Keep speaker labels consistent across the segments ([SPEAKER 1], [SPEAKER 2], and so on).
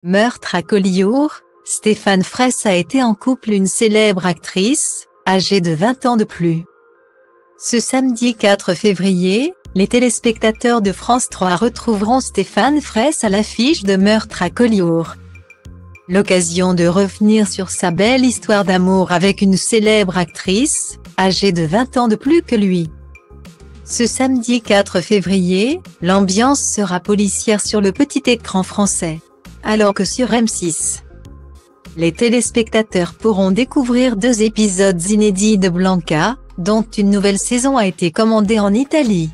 [SPEAKER 1] Meurtre à Collioure, Stéphane Fraisse a été en couple une célèbre actrice, âgée de 20 ans de plus. Ce samedi 4 février, les téléspectateurs de France 3 retrouveront Stéphane Fraisse à l'affiche de Meurtre à Collioure. L'occasion de revenir sur sa belle histoire d'amour avec une célèbre actrice, âgée de 20 ans de plus que lui. Ce samedi 4 février, l'ambiance sera policière sur le petit écran français, alors que sur M6, les téléspectateurs pourront découvrir 2 épisodes inédits de Blanca, dont une nouvelle saison a été commandée en Italie.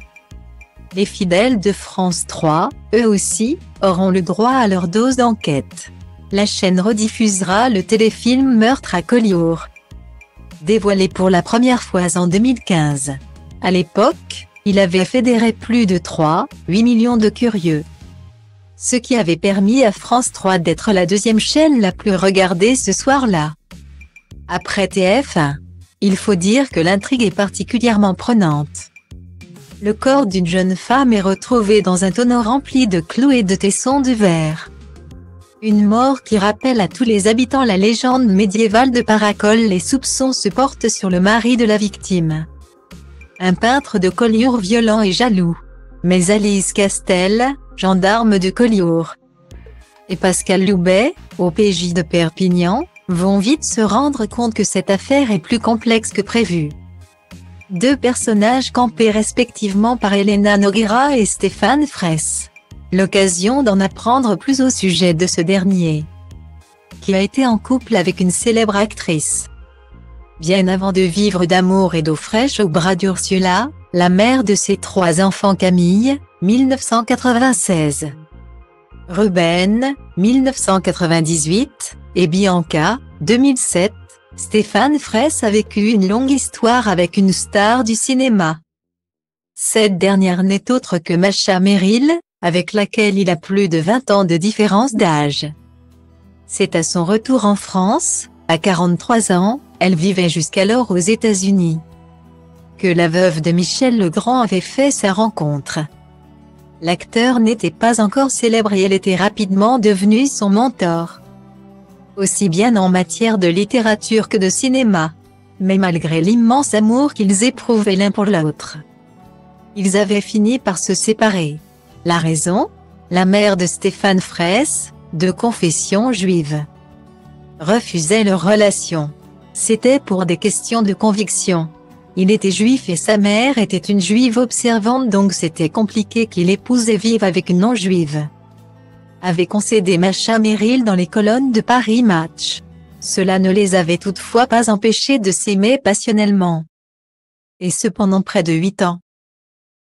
[SPEAKER 1] Les fidèles de France 3, eux aussi, auront le droit à leur dose d'enquête. La chaîne rediffusera le téléfilm Meurtre à Collioure, dévoilé pour la première fois en 2015. À l'époque, il avait fédéré plus de 3,8 millions de curieux, ce qui avait permis à France 3 d'être la 2e chaîne la plus regardée ce soir-là, après TF1. Il faut dire que l'intrigue est particulièrement prenante. Le corps d'une jeune femme est retrouvé dans un tonneau rempli de clous et de tessons de verre. Une mort qui rappelle à tous les habitants la légende médiévale de Paracol. Les soupçons se portent sur le mari de la victime, un peintre de Collioure violent et jaloux. Mais Alice Castel, gendarme de Collioure, et Pascal Loubet, OPJ de Perpignan, vont vite se rendre compte que cette affaire est plus complexe que prévu. 2 personnages campés respectivement par Elena Nogueira et Stéphane Fraisse. L'occasion d'en apprendre plus au sujet de ce dernier, qui a été en couple avec une célèbre actrice. Bien avant de vivre d'amour et d'eau fraîche au bras d'Ursula, la mère de ses 3 enfants Camille, 1996, Ruben, 1998, et Bianca, 2007, Stéphane Fraisse a vécu une longue histoire avec une star du cinéma. Cette dernière n'est autre que Masha Merrill, avec laquelle il a plus de 20 ans de différence d'âge. C'est à son retour en France, à 43 ans, elle vivait jusqu'alors aux États-Unis, que la veuve de Michel Legrand avait fait sa rencontre. L'acteur n'était pas encore célèbre et elle était rapidement devenue son mentor, aussi bien en matière de littérature que de cinéma. Mais malgré l'immense amour qu'ils éprouvaient l'un pour l'autre, ils avaient fini par se séparer. La raison? La mère de Stéphane Fraisse, de confession juive, refusait leur relation. C'était pour des questions de conviction. Il était juif et sa mère était une juive observante, donc c'était compliqué qu'il épouse et vive avec une non-juive, avait concédé Masha Merrill dans les colonnes de Paris Match. Cela ne les avait toutefois pas empêchés de s'aimer passionnellement, et ce pendant près de 8 ans.